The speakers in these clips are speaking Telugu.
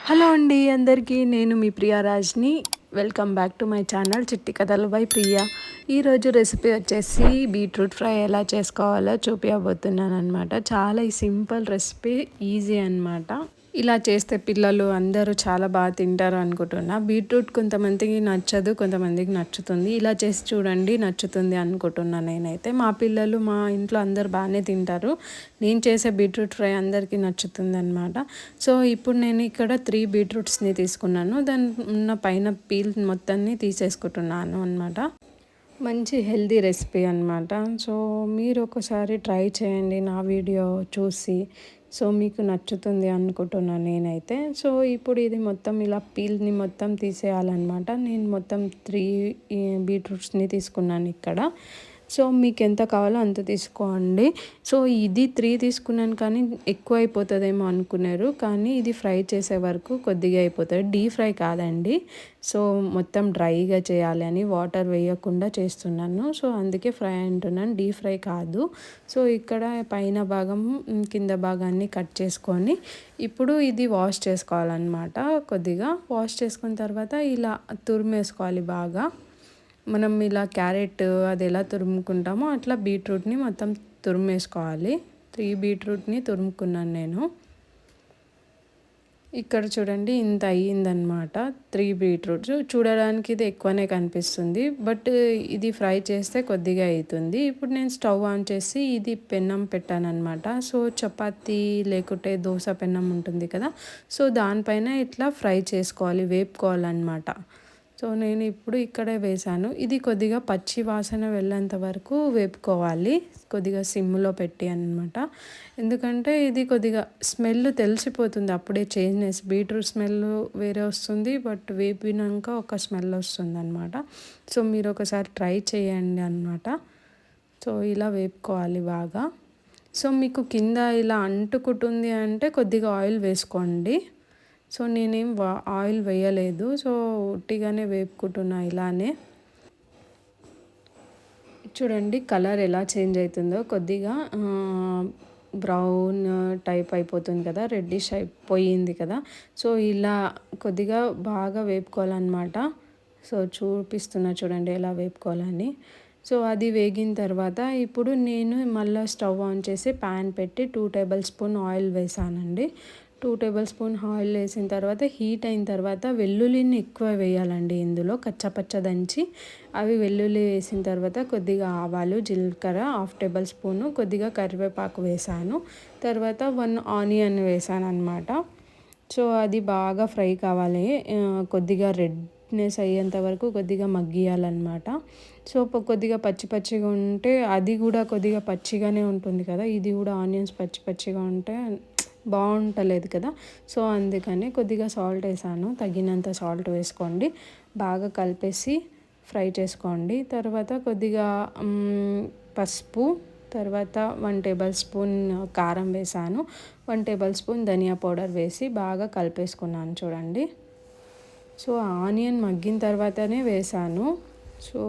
హలో అండి అందరికీ, నేను మీ ప్రియా రాజ్ని. Welcome back to my channel Chitti Kathalu by Priya. ఈరోజు రెసిపీ వచ్చేసి బీట్రూట్ ఫ్రై ఎలా చేసుకోవాలో చూపించబోతున్నాను అనమాట. చాలా సింపుల్ రెసిపీ, ఈజీ అనమాట. ఇలా చేస్తే పిల్లలు అందరూ చాలా బాగా తింటారు అనుకుంటున్నా. బీట్రూట్ కొంతమందికి నచ్చదు, కొంతమందికి నచ్చుతుంది. ఇలా చేసి చూడండి, నచ్చుతుంది అనుకుంటున్నా నేనైతే. మా పిల్లలు మా ఇంట్లో అందరు బాగానే తింటారు. నేను చేసే బీట్రూట్ ఫ్రై అందరికీ నచ్చుతుంది అనమాట. సో ఇప్పుడు నేను ఇక్కడ 3 బీట్రూట్స్ని తీసుకున్నాను. దాని ఉన్న పైన పీల్ మొత్తాన్ని తీసేసుకుంటున్నాను అనమాట. మంచి హెల్దీ రెసిపీ అనమాట. సో మీరు ఒకసారి ట్రై చేయండి నా వీడియో చూసి. సో మీకు నచ్చుతుంది అనుకుంటున్నాను నేనైతే. సో ఇప్పుడు ఇది మొత్తం ఇలా పీల్ని మొత్తం తీసేయాలన్నమాట. నేను మొత్తం 3 బీట్రూట్స్ని తీసుకున్నాను ఇక్కడ. సో మీకు ఎంత కావాలో అంత తీసుకోండి. సో ఇది 3 తీసుకున్నాను, కానీ ఎక్కువ అయిపోతుందేమో అనుకున్నారు. కానీ ఇది ఫ్రై చేసే వరకు కొద్దిగా అయిపోతుంది. డీప్ ఫ్రై కాదండి. సో మొత్తం డ్రైగా చేయాలి అని వాటర్ వేయకుండా చేస్తున్నాను. సో అందుకే ఫ్రై అంటున్నాను, డీప్ ఫ్రై కాదు. సో ఇక్కడ పైన భాగం కింద భాగాన్ని కట్ చేసుకొని ఇప్పుడు ఇది వాష్ చేసుకోవాలన్నమాట. కొద్దిగా వాష్ చేసుకున్న తర్వాత ఇలా తురిమేసుకోవాలి బాగా. మనం ఇలా క్యారెట్ అది ఎలా తురుముకుంటామో అట్లా బీట్రూట్ని మొత్తం తురిమేసుకోవాలి. 3 బీట్రూట్ని తురుముకున్నాను నేను. ఇక్కడ చూడండి, ఇంత అయ్యిందనమాట 3 బీట్రూట్స్. చూడడానికి ఇది ఎక్కువనే కనిపిస్తుంది, బట్ ఇది ఫ్రై చేస్తే కొద్దిగా అవుతుంది. ఇప్పుడు నేను స్టవ్ ఆన్ చేసి ఇది పెన్నం పెట్టాను అనమాట. సో చపాతీ లేకుంటే దోశ పెన్నం ఉంటుంది కదా, సో దానిపైన ఇట్లా ఫ్రై చేసుకోవాలి, వేపుకోవాలన్నమాట. సో నేను ఇప్పుడు ఇక్కడే వేసాను. ఇది కొద్దిగా పచ్చి వాసన వెళ్ళేంత వరకు వేపుకోవాలి, కొద్దిగా సిమ్లో పెట్టి అనమాట. ఎందుకంటే ఇది కొద్దిగా స్మెల్ తెలిసిపోతుంది అప్పుడే, చేంజ్నెస్. బీట్రూట్ స్మెల్ వేరే వస్తుంది, బట్ వేపినాక ఒక స్మెల్ వస్తుంది అనమాట. సో మీరు ఒకసారి ట్రై చేయండి అనమాట. సో ఇలా వేపుకోవాలి బాగా. సో మీకు కింద ఇలా అంటుకుంటుంది అంటే కొద్దిగా ఆయిల్ వేసుకోండి. సో నేనేం ఆయిల్ వేయలేదు. సో ఉట్టిగానే వేపుకుంటున్నా ఇలానే. చూడండి కలర్ ఎలా చేంజ్ అవుతుందో, కొద్దిగా బ్రౌన్ టైప్ అయిపోతుంది కదా, రెడ్డిష్ అయిపోయింది కదా. సో ఇలా కొద్దిగా బాగా వేపుకోవాలన్నమాట. సో చూపిస్తున్నా చూడండి ఎలా వేపుకోవాలని. సో అది వేగిన తర్వాత ఇప్పుడు నేను మళ్ళీ స్టవ్ ఆన్ చేసి ప్యాన్ పెట్టి 2 టేబుల్ స్పూన్ ఆయిల్ వేసానండి. 2 టేబుల్ స్పూన్ ఆయిల్ వేసిన తర్వాత హీట్ అయిన తర్వాత వెల్లుల్లిని ఎక్కువ వేయాలండి ఇందులో, కచ్చపచ్చ దంచి. అవి వెల్లుల్లి వేసిన తర్వాత కొద్దిగా ఆవాలు, జీలకర్ర 1/2 టేబుల్ స్పూను, కొద్దిగా కరివేపాకు వేసాను. తర్వాత 1 ఆనియన్ వేసాను అనమాట. సో అది బాగా ఫ్రై కావాలి, కొద్దిగా రెడ్నెస్ అయ్యేంత వరకు కొద్దిగా మగ్గియాలన్నమాట. సో కొద్దిగా పచ్చి పచ్చిగా ఉంటే అది కూడా కొద్దిగా పచ్చిగానే ఉంటుంది కదా, ఇది కూడా ఆనియన్స్ పచ్చి పచ్చిగా ఉంటే బాగుంటలేదు కదా. సో అందుకని కొద్దిగా సాల్ట్ వేసాను, తగినంత సాల్ట్ వేసుకోండి. బాగా కలిపేసి ఫ్రై చేసుకోండి. తర్వాత కొద్దిగా పసుపు, తర్వాత 1 టేబుల్ స్పూన్ కారం వేసాను, 1 టేబుల్ స్పూన్ ధనియా పౌడర్ వేసి బాగా కలిపేసుకున్నాను చూడండి. సో ఆనియన్ మగ్గిన తర్వాతనే వేసాను. సో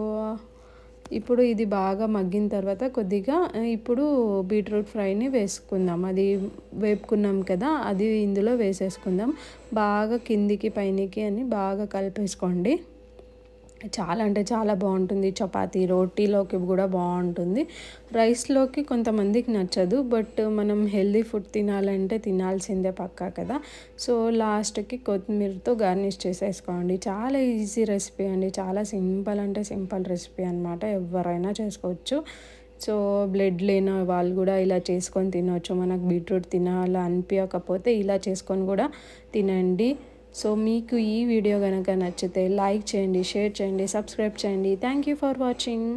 ఇప్పుడు ఇది బాగా మగ్గిన తర్వాత కొద్దిగా ఇప్పుడు బీట్రూట్ ఫ్రైని వేసుకుందాం. అది వేపుకున్నాం కదా, అది ఇందులో వేసేసుకుందాం. బాగా కిందికి పైనకి అని బాగా కలిపేసుకోండి. చాలా అంటే చాలా బాగుంటుంది. చపాతీ రోటీలోకి కూడా బాగుంటుంది. రైస్లోకి కొంతమందికి నచ్చదు, బట్ మనం హెల్దీ ఫుడ్ తినాలంటే తినాల్సిందే పక్కా కదా. సో లాస్ట్కి కొత్తిమీరతో గార్నిష్ చేసేసుకోండి. చాలా ఈజీ రెసిపీ అండి, చాలా సింపుల్ అంటే సింపుల్ రెసిపీ అనమాట. ఎవరైనా చేసుకోవచ్చు. సో బ్లడ్ లేని వాళ్ళు కూడా ఇలా చేసుకొని తినవచ్చు. మనకు బీట్రూట్ తినాలి అనిపించకపోతే ఇలా చేసుకొని కూడా తినండి. సో మీకు ఈ వీడియో కనుక నచ్చితే లైక్ చేయండి, షేర్ చేయండి, సబ్స్క్రైబ్ చేయండి. Thank you for watching.